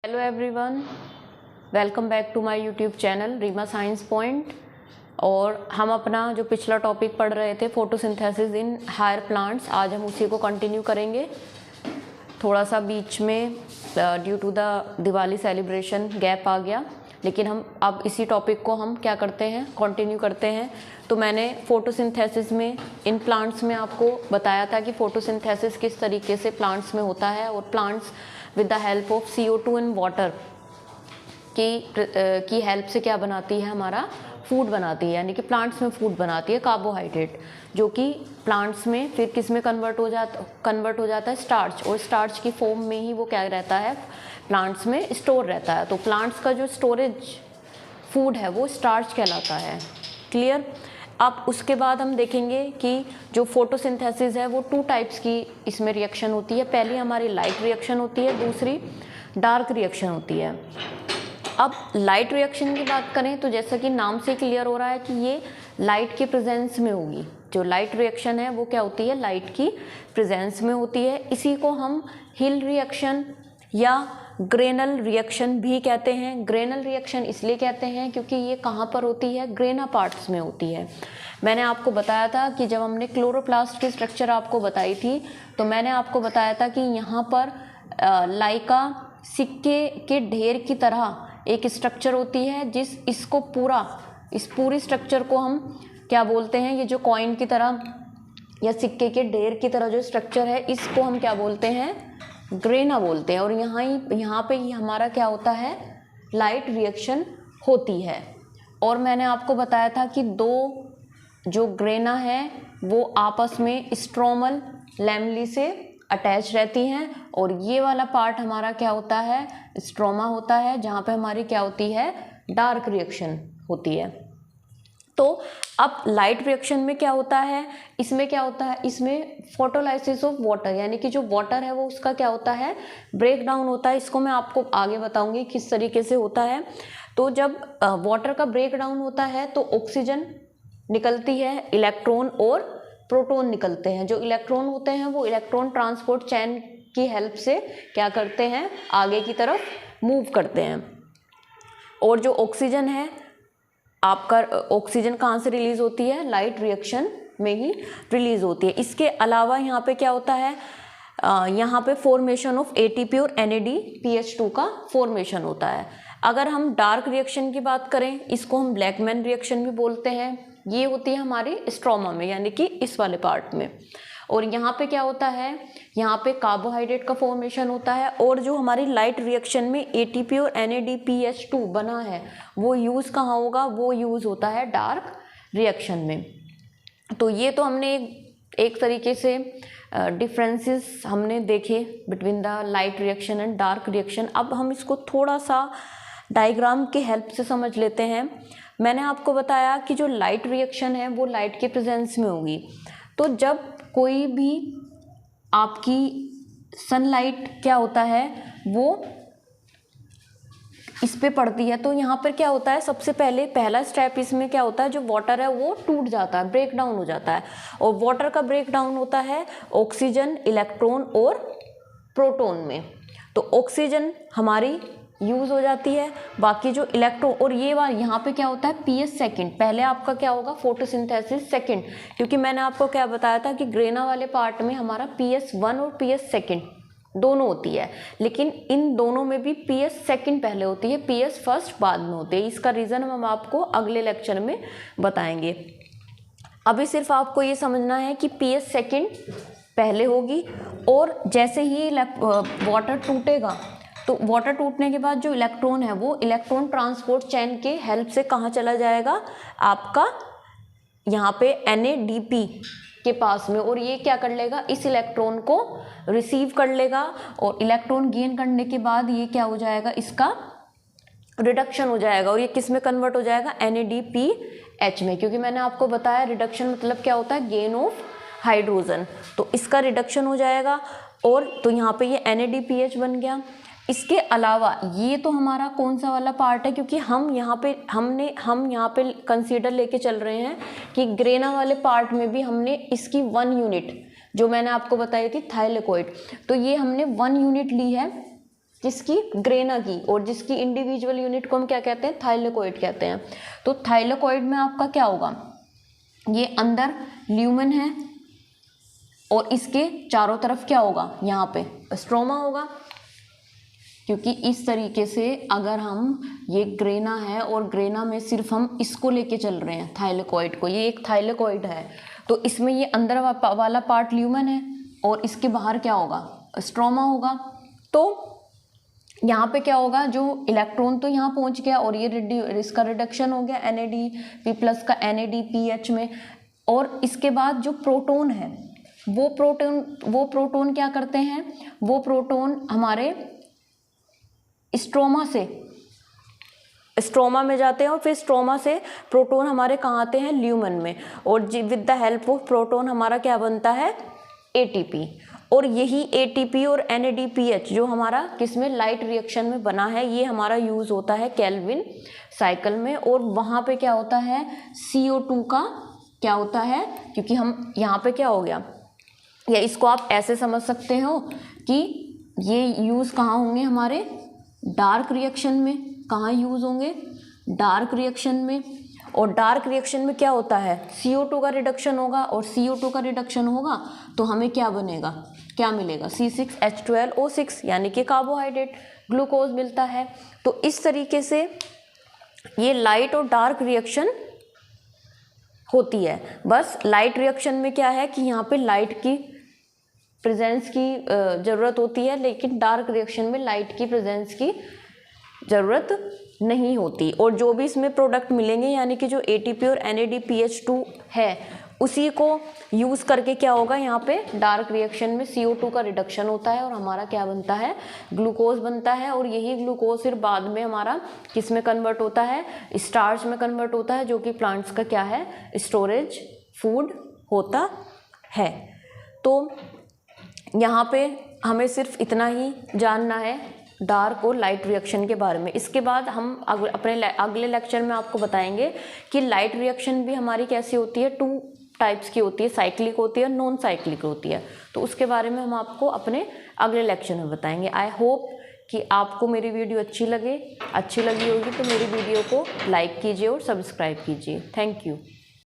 Hello everyone, welcome back to my YouTube channel Reema science point. और हम अपना जो पिछला टॉपिक पढ़ रहे थे फोटोसिंथेसिस इन हायर प्लांट्स, आज हम उसी को कंटिन्यू करेंगे। थोड़ा सा बीच में due to the Diwali celebration gap आ गया, लेकिन हम अब इसी टॉपिक को हम क्या करते हैं, कंटिन्यू करते हैं। तो मैंने फोटोसिंथेसिस में इन प्लांट्स में आपको बताया था कि फोटोसिंथेसिस किस तरीके से प्लांट्स में होता है, और plants with the help of CO2 and water की हेल्प से क्या बनाती है, हमारा फूड बनाती है, यानी कि प्लांट्स में फूड बनाती है, कार्बोहाइड्रेट, जो कि प्लांट्स में फिर किस में कन्वर्ट हो जाता है, स्टार्च, और स्टार्च की फॉर्म में ही वो क्या रहता है, प्लांट्स में स्टोर रहता है। तो प्लांट्स का जो स्टोरेज फूड है वो स्टार्च कहलाता है। क्लियर। अब उसके बाद हम देखेंगे कि जो फोटोसिंथेसिस है वो 2 टाइप्स की इसमें रिएक्शन होती है। पहली हमारी लाइट रिएक्शन होती है, दूसरी डार्क रिएक्शन होती है। अब लाइट रिएक्शन की बात करें तो जैसा कि नाम से क्लियर हो रहा है कि ये लाइट के प्रेजेंस में होगी। जो लाइट रिएक्शन है वो क्या होती है, लाइट की प्रेजेंस में होती है। इसी को हम हिल रिएक्शन या ग्रेनल रिएक्शन भी कहते हैं। ग्रेनल रिएक्शन इसलिए कहते हैं क्योंकि ये कहाँ पर होती है, ग्रेना पार्ट्स में होती है। मैंने आपको बताया था कि जब हमने क्लोरोप्लास्ट की स्ट्रक्चर आपको बताई थी, तो मैंने आपको बताया था कि यहाँ पर लाइका सिक्के के ढेर की तरह एक स्ट्रक्चर होती है, इस पूरी स्ट्रक्चर को हम क्या बोलते हैं, ये जो कॉइन की तरह या सिक्के के ढेर की तरह जो स्ट्रक्चर है, इसको हम क्या बोलते हैं, ग्रेना बोलते हैं। और यहाँ पे हमारा क्या होता है, लाइट रिएक्शन होती है। और मैंने आपको बताया था कि 2 जो ग्रेना है वो आपस में स्ट्रोमल लैमेली से अटैच रहती हैं, और ये वाला पार्ट हमारा क्या होता है, स्ट्रोमा होता है, जहाँ पे हमारी क्या होती है, डार्क रिएक्शन होती है। तो अब लाइट रिएक्शन में क्या होता है, इसमें क्या होता है, इसमें फोटोलाइसिस ऑफ वाटर, यानी कि जो वाटर है वो उसका क्या होता है, ब्रेक डाउन होता है। इसको मैं आपको आगे बताऊंगी किस तरीके से होता है। तो जब वाटर का ब्रेक डाउन होता है तो ऑक्सीजन निकलती है, इलेक्ट्रॉन और प्रोटॉन निकलते हैं। जो इलेक्ट्रॉन होते हैं वो इलेक्ट्रॉन ट्रांसपोर्ट चैन की हेल्प से क्या करते हैं, आगे की तरफ मूव करते हैं। और जो ऑक्सीजन है, आपका ऑक्सीजन कहाँ से रिलीज होती है, लाइट रिएक्शन में ही रिलीज होती है। इसके अलावा यहाँ पे क्या होता है, यहाँ पे फॉर्मेशन ऑफ ATP और NADPH2 का फॉर्मेशन होता है। अगर हम डार्क रिएक्शन की बात करें, इसको हम ब्लैकमैन रिएक्शन भी बोलते हैं। ये होती है हमारी स्ट्रोमा में, यानी कि इस वाले पार्ट में। और यहाँ पे क्या होता है, यहाँ पे कार्बोहाइड्रेट का फॉर्मेशन होता है। और जो हमारी लाइट रिएक्शन में ATP और NADPH2 बना है वो यूज़ कहाँ होगा, वो यूज़ होता है डार्क रिएक्शन में। तो ये तो हमने एक तरीके से डिफरेंसेस हमने देखे between the light reaction and dark reaction. अब हम इसको थोड़ा सा डायग्राम के हेल्प से समझ लेते हैं। मैंने आपको बताया कि जो लाइट रिएक्शन है वो लाइट के प्रेजेंस में होगी। तो जब कोई भी आपकी सनलाइट क्या होता है, वो इस पे पड़ती है, तो यहाँ पर क्या होता है, सबसे पहला स्टेप इसमें क्या होता है, जो वाटर है वो टूट जाता है, ब्रेक डाउन हो जाता है। और वाटर का ब्रेक डाउन होता है ऑक्सीजन, इलेक्ट्रॉन और प्रोटॉन में। तो ऑक्सीजन हमारी यूज़ हो जाती है, बाकी जो इलेक्ट्रॉन, और ये यहाँ पे क्या होता है, PS सेकेंड। पहले आपका क्या होगा, फोटोसिंथेसिस सेकेंड, क्योंकि मैंने आपको क्या बताया था कि ग्रेना वाले पार्ट में हमारा PS1 और PS सेकेंड दोनों होती है, लेकिन इन दोनों में भी PS सेकेंड पहले होती है, PS फर्स्ट बाद में होती है। इसका रीज़न हम आपको अगले लेक्चर में बताएंगे। अभी सिर्फ आपको ये समझना है कि PS सेकेंड पहले होगी, और जैसे ही वाटर टूटेगा, तो वाटर टूटने के बाद जो इलेक्ट्रॉन है वो इलेक्ट्रॉन ट्रांसपोर्ट चैन के हेल्प से कहाँ चला जाएगा, आपका यहाँ पे NADP के पास में, और ये क्या कर लेगा, इस इलेक्ट्रॉन को रिसीव कर लेगा। और इलेक्ट्रॉन गेन करने के बाद ये क्या हो जाएगा, इसका रिडक्शन हो जाएगा, और ये किस में कन्वर्ट हो जाएगा, NADPH में। क्योंकि मैंने आपको बताया रिडक्शन मतलब क्या होता है, गेन ऑफ हाइड्रोजन। तो इसका रिडक्शन हो जाएगा, और तो यहाँ पे ये NADPH बन गया। इसके अलावा ये तो हमारा कौन सा वाला पार्ट है, क्योंकि हम यहाँ पे कंसीडर लेके चल रहे हैं कि ग्रेना वाले पार्ट में भी हमने इसकी 1 यूनिट, जो मैंने आपको बताई थी थाइलेकोइड, तो ये हमने 1 यूनिट ली है किसकी, ग्रेना की, और जिसकी इंडिविजुअल यूनिट को हम क्या कहते हैं, थाइलेकोइड कहते हैं। तो थाइलेकोइड में आपका क्या होगा, ये अंदर ल्यूमेन है और इसके चारों तरफ क्या होगा, यहाँ पे स्ट्रोमा होगा, क्योंकि इस तरीके से अगर हम, ये ग्रेना है और ग्रेना में सिर्फ हम इसको लेके चल रहे हैं थाइलेकोइड को, ये एक थाइलेकोइड है, तो इसमें ये अंदर वाला पार्ट ल्यूमेन है और इसके बाहर क्या होगा, स्ट्रोमा होगा। तो यहाँ पे क्या होगा, जो इलेक्ट्रॉन तो यहाँ पहुँच गया और ये इसका रिडक्शन हो गया NADP+ का NADPH में, और इसके बाद जो प्रोटोन है वो प्रोटोन क्या करते हैं, वो प्रोटोन हमारे स्ट्रोमा में जाते हैं और फिर स्ट्रोमा से प्रोटोन हमारे कहाँ आते हैं, ल्यूमेन में, और with the help of proton हमारा क्या बनता है, ATP। और यही ATP और NADPH जो हमारा किसमें, लाइट रिएक्शन में बना है, ये हमारा यूज़ होता है केल्विन साइकिल में, और वहाँ पे क्या होता है, CO2 का क्या होता है, क्योंकि हम यहाँ पे क्या हो गया, या इसको आप ऐसे समझ सकते हो कि ये यूज़ कहाँ होंगे, हमारे डार्क रिएक्शन में। कहाँ यूज़ होंगे, डार्क रिएक्शन में। और डार्क रिएक्शन में क्या होता है, CO2 का रिडक्शन होगा, और CO2 का रिडक्शन होगा तो हमें क्या बनेगा, क्या मिलेगा, C6H12O6 यानी कि कार्बोहाइड्रेट, ग्लूकोज मिलता है। तो इस तरीके से ये लाइट और डार्क रिएक्शन होती है। बस लाइट रिएक्शन में क्या है कि यहाँ पे लाइट की प्रेजेंस की ज़रूरत होती है, लेकिन डार्क रिएक्शन में लाइट की प्रेजेंस की ज़रूरत नहीं होती। और जो भी इसमें प्रोडक्ट मिलेंगे, यानी कि जो ATP और NADPH2 है, उसी को यूज़ करके क्या होगा, यहाँ पे डार्क रिएक्शन में CO2 का रिडक्शन होता है और हमारा क्या बनता है, ग्लूकोज बनता है। और यही ग्लूकोज फिर बाद में हमारा किस में कन्वर्ट होता है, स्टार्च में कन्वर्ट होता है, जो कि प्लांट्स का क्या है, स्टोरेज फूड होता है। तो यहाँ पे हमें सिर्फ इतना ही जानना है डार्क और लाइट रिएक्शन के बारे में। इसके बाद हम अपने अगले लेक्चर में आपको बताएंगे कि लाइट रिएक्शन भी हमारी कैसी होती है, 2 टाइप्स की होती है, साइक्लिक होती है, नॉन साइक्लिक होती है। तो उसके बारे में हम आपको अपने अगले लेक्चर में बताएंगे। आई होप कि आपको मेरी वीडियो अच्छी लगी होगी, तो मेरी वीडियो को लाइक कीजिए और सब्सक्राइब कीजिए। Thank you.